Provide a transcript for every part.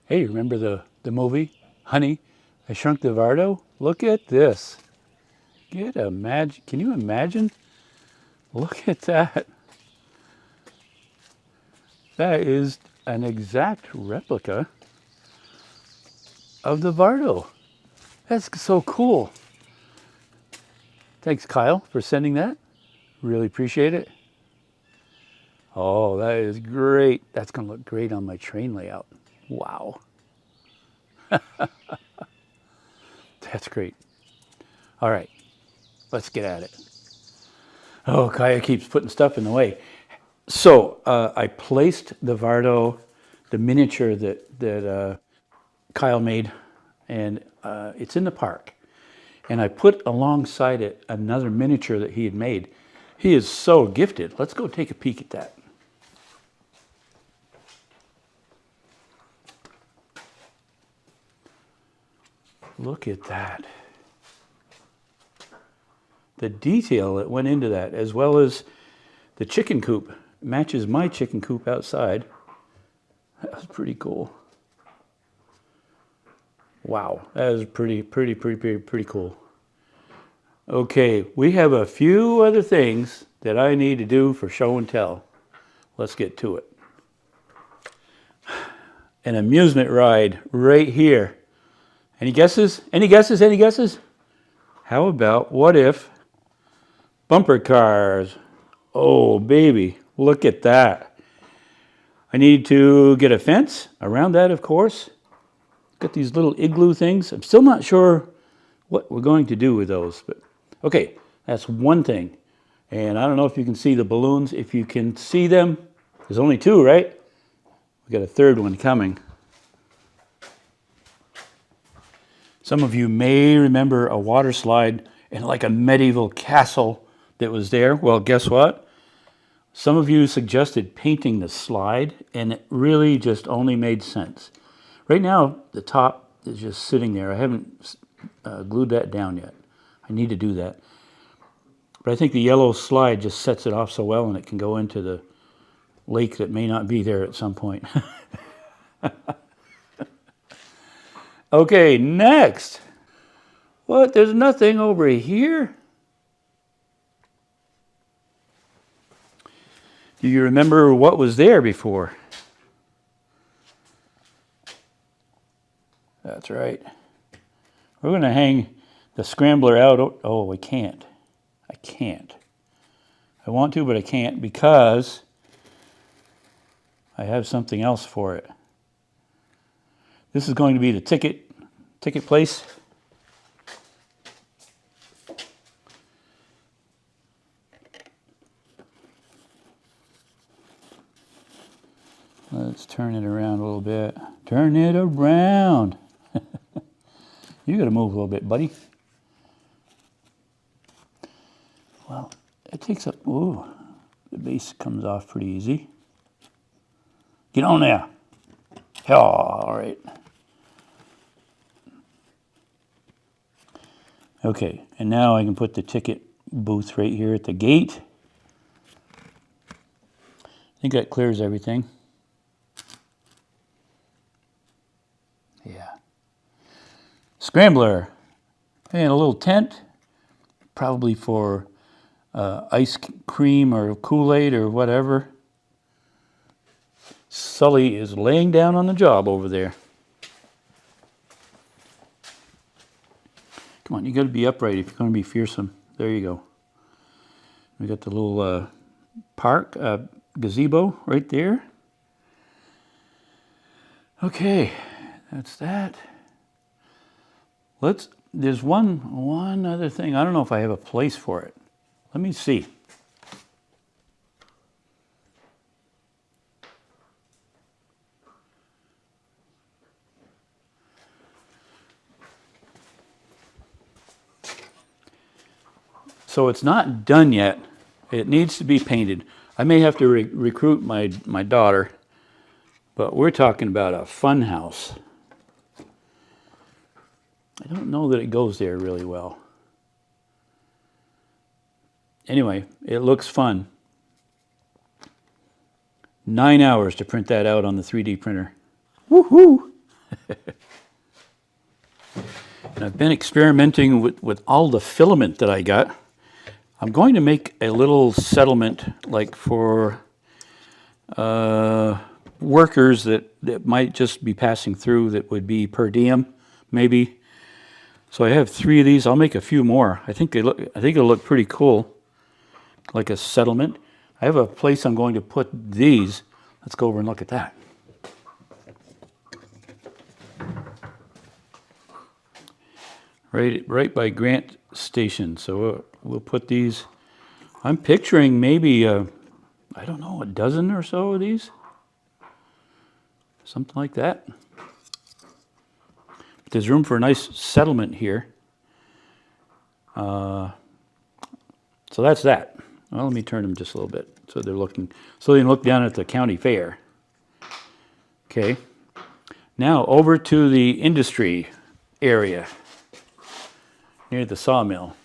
Hey, remember the movie, Honey, I Shrunk the Vardo? Look at this. Can you imagine? Look at that. That is an exact replica of the Vardo. That's so cool. Thanks, Kyle, for sending that. Really appreciate it. Oh, that is great. That's going to look great on my train layout. Wow. That's great. All right, let's get at it. Oh, Kaya keeps putting stuff in the way. So I placed the Vardo, the miniature that Kyle made, and it's in the park. And I put alongside it another miniature that he had made. He is so gifted. Let's go take a peek at that. Look at that. The detail that went into that, as well as the chicken coop, matches my chicken coop outside. That was pretty cool. Wow, that is pretty cool. Okay, we have a few other things that I need to do for show and tell. Let's get to it. An amusement ride right here. Any guesses? Any guesses? Any guesses? How about what if bumper cars? Oh, baby, look at that. I need to get a fence around that, of course. Got these little igloo things. I'm still not sure what we're going to do with those, but okay, that's one thing. And I don't know if you can see the balloons. If you can see them, there's only two, right? We got a third one coming. Some of you may remember a water slide and like a medieval castle that was there. Well, guess what? Some of you suggested painting the slide, and it really just only made sense. Right now, the top is just sitting there. I haven't glued that down yet. I need to do that. But I think the yellow slide just sets it off so well, and it can go into the lake that may not be there at some point. Okay, next. What? There's nothing over here? Do you remember what was there before? That's right. We're going to hang the scrambler out. Oh, I can't. I can't. I want to, but I can't because I have something else for it. This is going to be the ticket place. Let's turn it around a little bit. Turn it around. You got to move a little bit, buddy. Well, it takes up. Ooh, the base comes off pretty easy. Get on there. Oh, all right. Okay, and now I can put the ticket booth right here at the gate. I think that clears everything. Yeah. Scrambler. And a little tent, probably for ice cream or Kool-Aid or whatever. Sully is laying down on the job over there. Come on, you got to be upright if you're going to be fearsome. There you go. We got the little park gazebo right there. Okay, that's that. There's one other thing. I don't know if I have a place for it. Let me see. So it's not done yet. It needs to be painted. I may have to recruit my daughter, but we're talking about a fun house. I don't know that it goes there really well. Anyway, it looks fun. 9 hours to print that out on the 3D printer. Woohoo! And I've been experimenting with all the filament that I got. I'm going to make a little settlement like for workers that might just be passing through that would be per diem, maybe. So I have 3 of these. I'll make a few more. I think it'll look pretty cool, like a settlement. I have a place I'm going to put these. Let's go over and look at that. Right by Grant Station. So we'll put these. I'm picturing maybe, I don't know, a dozen or so of these. Something like that. But there's room for a nice settlement here. So that's that. Well, let me turn them just a little bit so they're looking, so they can look down at the county fair. Okay. Now over to the industry area near the sawmill.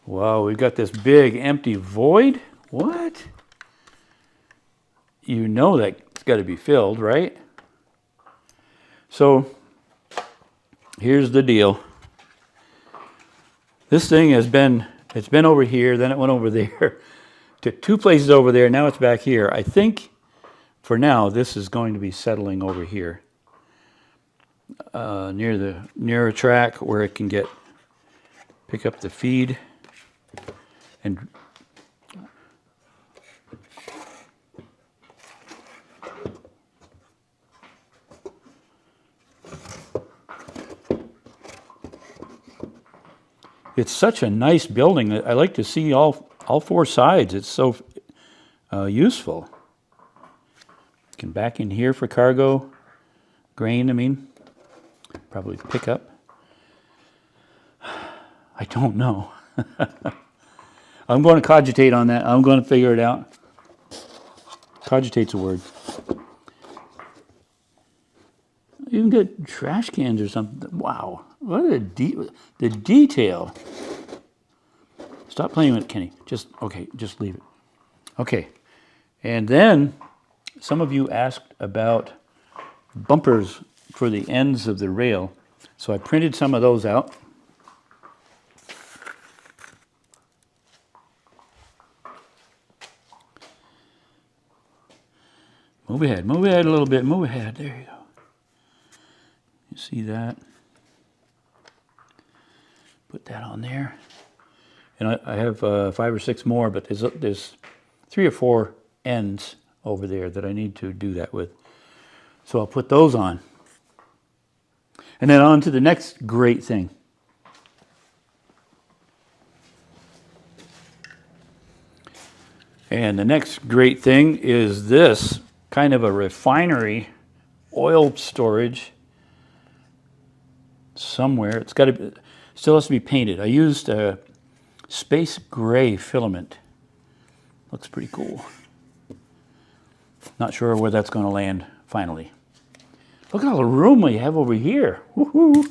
Wow, we've got this big empty void. What? You know that's got to be filled, right? So here's the deal. This thing it's been over here, then it went over there, to 2 places over there, now it's back here. I think for now this is going to be settling over here. Near a track where it can pick up the feed and it's such a nice building. I like to see all 4 sides. It's so useful. You can back in here for cargo, grain, I mean. Probably pick up. I don't know. I'm going to cogitate on that. I'm going to figure it out. Cogitate's a word. You can get trash cans or something. Wow. What the detail. Stop playing with it, Kenny. Just leave it. Okay. And then some of you asked about bumpers for the ends of the rail. So I printed some of those out. Move ahead a little bit, move ahead. There you go. You see that? Put that on there. And I have 5 or 6 more, but there's 3 or 4 ends over there that I need to do that with. So I'll put those on. And then on to the next great thing. And the next great thing is this kind of a refinery oil storage somewhere. It's got to still has to be painted. I used a space gray filament. Looks pretty cool. Not sure where that's going to land finally. Look at all the room we have over here. Woohoo!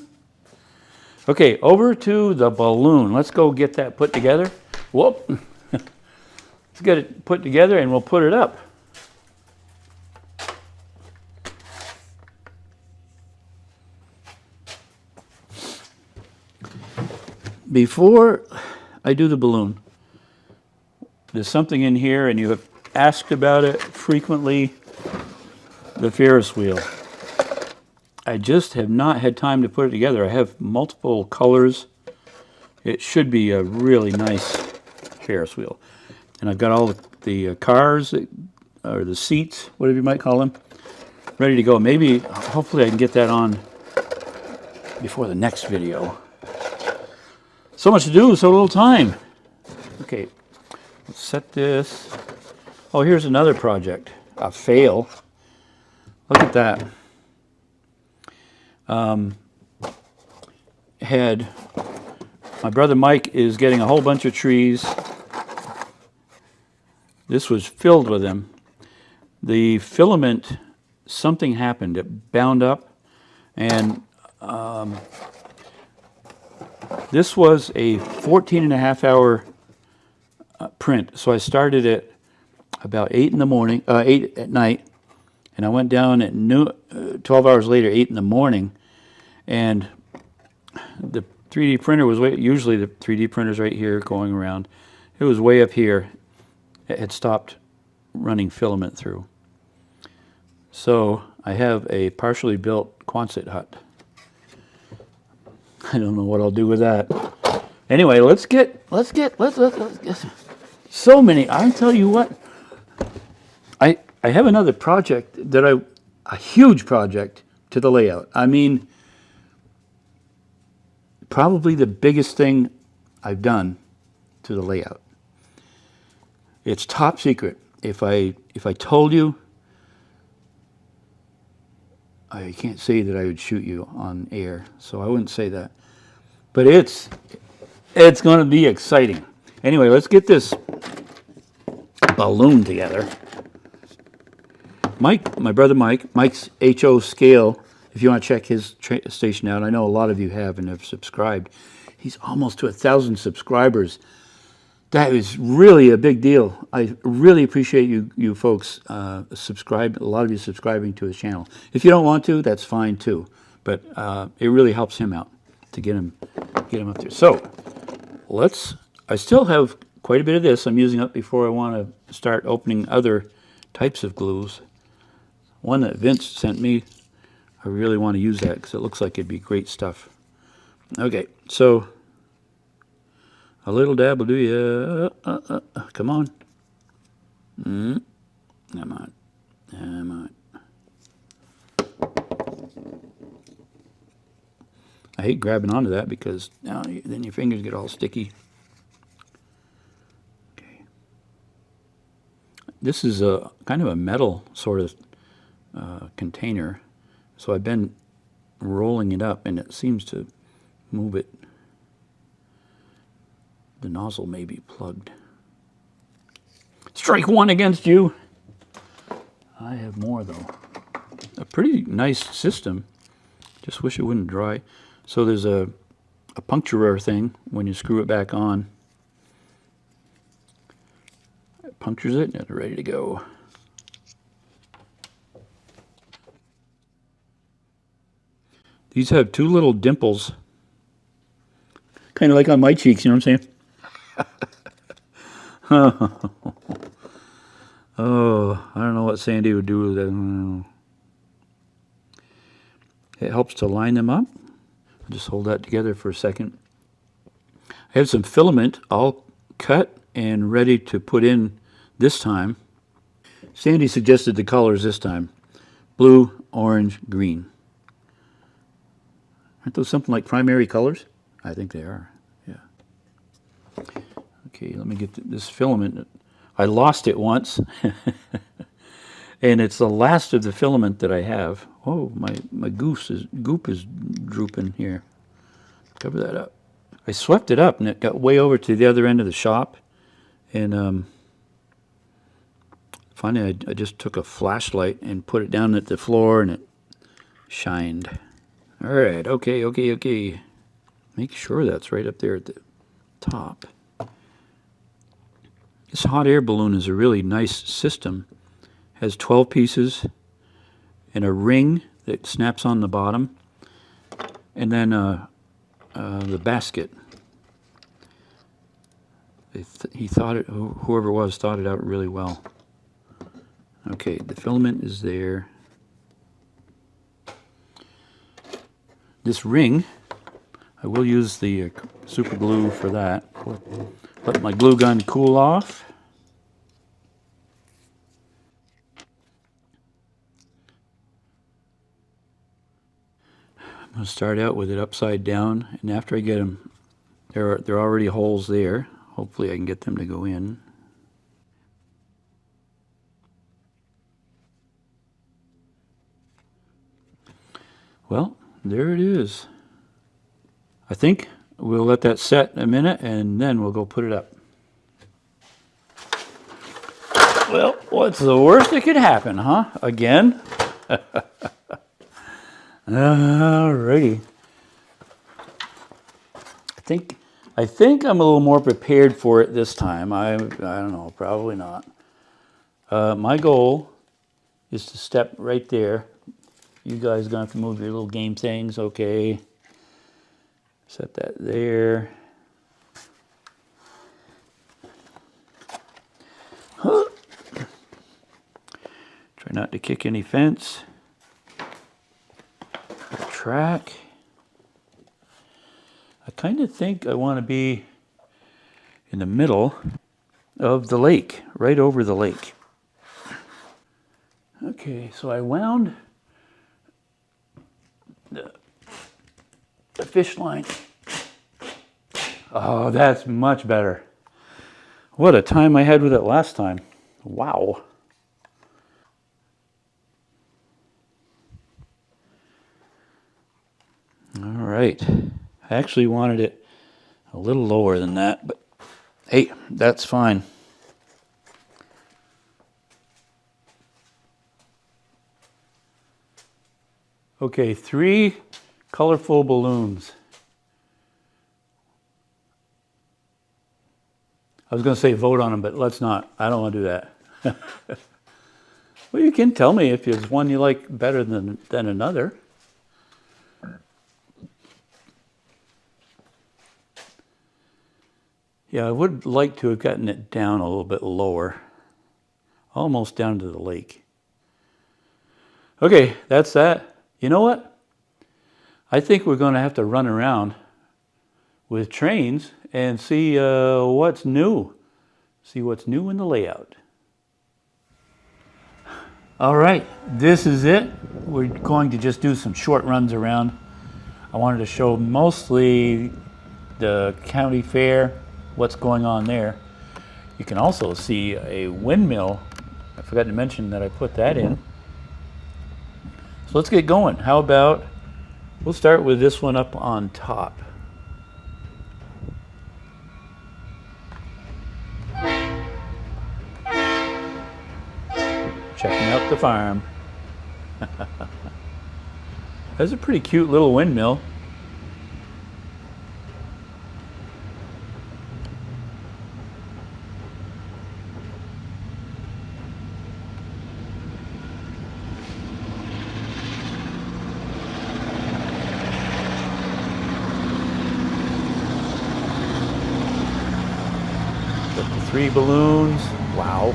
Okay, over to the balloon. Let's go get that put together. Whoop! Let's get it put together and we'll put it up. Before I do the balloon, there's something in here, and you have asked about it frequently, the Ferris wheel. I just have not had time to put it together. I have multiple colors. It should be a really nice Ferris wheel. And I've got all the cars, or the seats, whatever you might call them, ready to go. Maybe, hopefully I can get that on before the next video. So much to do, so little time. Okay, let's set this. Oh, here's another project, a fail. Look at that. My brother Mike is getting a whole bunch of trees. This was filled with them. The filament, something happened. It bound up, and this was a 14 and a half hour print. So I started at about 8 in the morning, 8 at night, and I went down at noon, 12 hours later, 8 in the morning, and the 3D printer was usually the 3D printer's right here going around. It was way up here. It had stopped running filament through. So I have a partially built Quonset hut. I don't know what I'll do with that. Anyway, let's get so many. I tell you what, I have another project that a huge project to the layout. I mean, probably the biggest thing I've done to the layout. It's top secret. If I told you, I can't say that I would shoot you on air, so I wouldn't say that. But it's going to be exciting. Anyway, let's get this balloon together. Mike, my brother Mike's HO Scale, if you want to check his station out, I know a lot of you have and have subscribed. He's almost to 1,000 subscribers. That is really a big deal. I really appreciate you folks subscribe. A lot of you subscribing to his channel. If you don't want to, that's fine too. But it really helps him out to get him up there. So I still have quite a bit of this I'm using up before I want to start opening other types of glues. One that Vince sent me, I really want to use that because it looks like it'd be great stuff. Okay, so a little dab will do you. Come on. Come on. Come on. I hate grabbing onto that because then your fingers get all sticky. Okay. This is a kind of a metal sort of container, so I've been rolling it up and it seems to move it. The nozzle may be plugged. Strike one against you. I have more though. A pretty nice system. Just wish it wouldn't dry. So there's a puncturer thing when you screw it back on. It punctures it and it's ready to go. These have two little dimples. Kind of like on my cheeks, you know what I'm saying? Oh, I don't know what Sandy would do with that. It helps to line them up. I'll just hold that together for a second. I have some filament all cut and ready to put in this time. Sandy suggested the colors this time. Blue, orange, green. Aren't those something like primary colors? I think they are, yeah. Okay, let me get this filament. I lost it once, and it's the last of the filament that I have. Oh, my goop is drooping here. Cover that up. I swept it up, and it got way over to the other end of the shop, and finally I just took a flashlight and put it down at the floor, and it shined. All right, okay. Make sure that's right up there at the top. This hot air balloon is a really nice system. Has 12 pieces and a ring that snaps on the bottom, and then the basket. He thought it. Whoever it was thought it out really well. Okay, the filament is there. This ring, I will use the super glue for that. Let my glue gun cool off. I'm going to start out with it upside down, and after I get them, there are already holes there. Hopefully I can get them to go in. Well, there it is. I think we'll let that set a minute and then we'll go put it up. Well, what's the worst that could happen, huh? Again? Alrighty. I think I'm a little more prepared for it this time. I don't know, probably not. My goal is to step right there. You guys are gonna have to move your little game things, okay? Set that there. Huh. Try not to kick any fence. Track. I kind of think I want to be in the middle of the lake, right over the lake. Okay, so I wound the fish line. Oh, that's much better. What a time I had with it last time. Wow. All right. I actually wanted it a little lower than that, but hey, that's fine. Okay, 3 colorful balloons. I was going to say vote on them, but let's not. I don't want to do that. Well, you can tell me if there's one you like better than another. Yeah, I would like to have gotten it down a little bit lower. Almost down to the lake. Okay, that's that. You know what? I think we're going to have to run around with trains and see what's new. See what's new in the layout. All right, this is it. We're going to just do some short runs around. I wanted to show mostly the county fair, what's going on there. You can also see a windmill. I forgot to mention that I put that in. So let's get going. How about, we'll start with this one up on top. Checking out the farm. That's a pretty cute little windmill. Got the 3 balloons. Wow.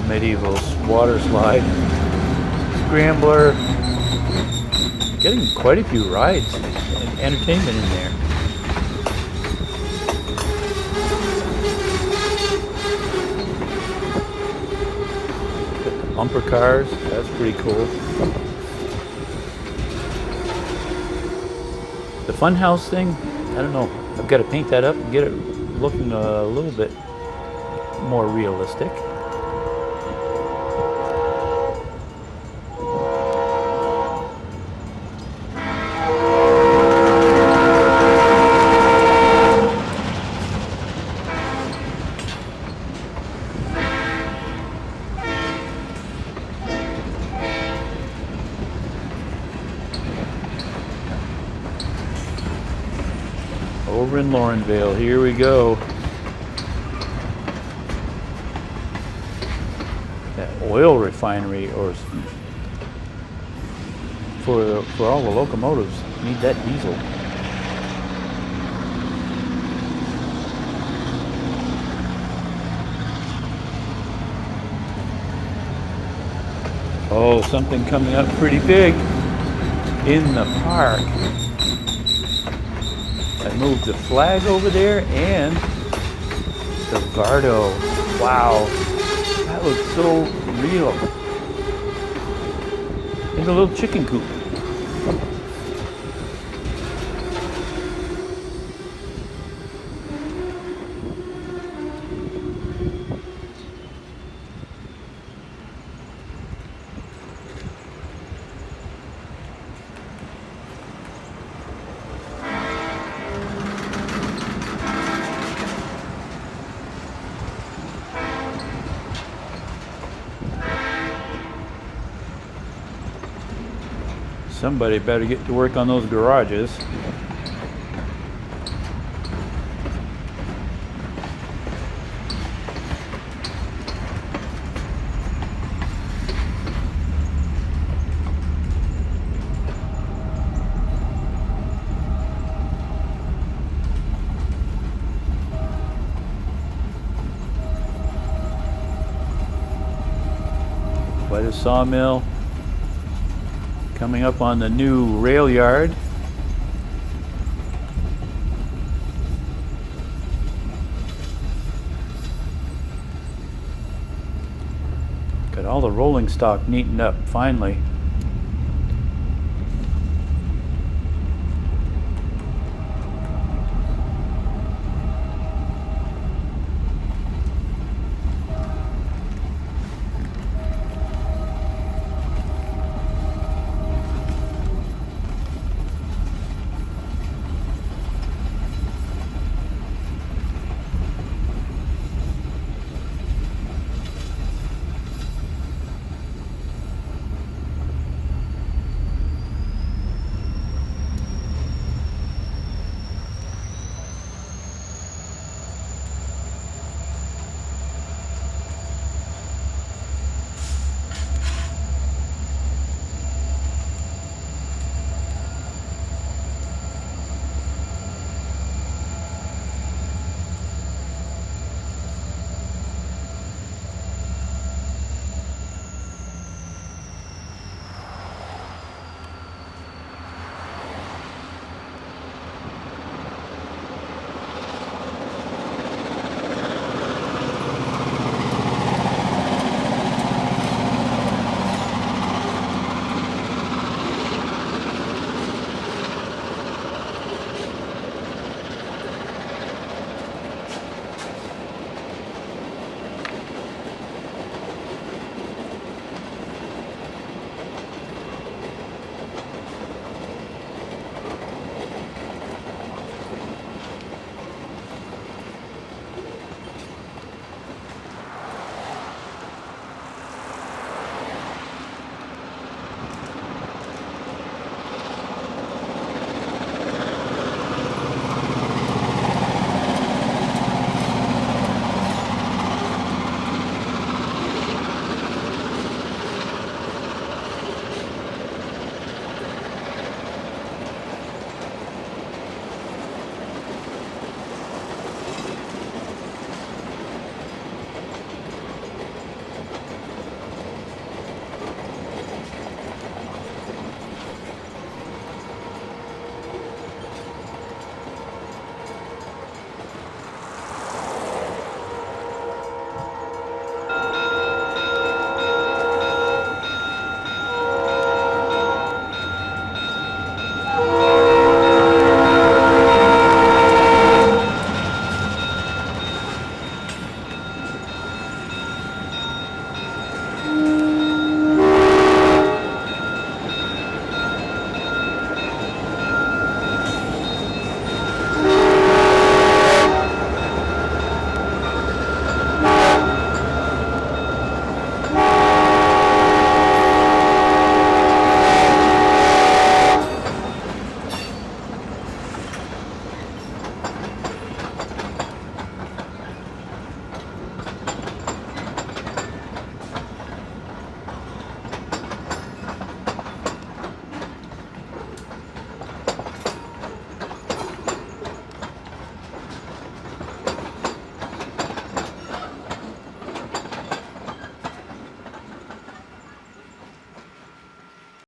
Medieval water slide. Scrambler. Getting quite a few rides and entertainment in there. Got the bumper cars. That's pretty cool. The funhouse thing, I don't know. I've got to paint that up and get it looking a little bit more realistic. Over in Laurenville, here we go. That oil refinery, or for all the locomotives, need that diesel. Oh, something coming up pretty big in the park. I moved the flag over there and the Vardo. Wow, that looks so real. In a little chicken coop. Somebody better get to work on those garages. by the sawmill. Coming up on the new rail yard. Got all the rolling stock neatened up finally.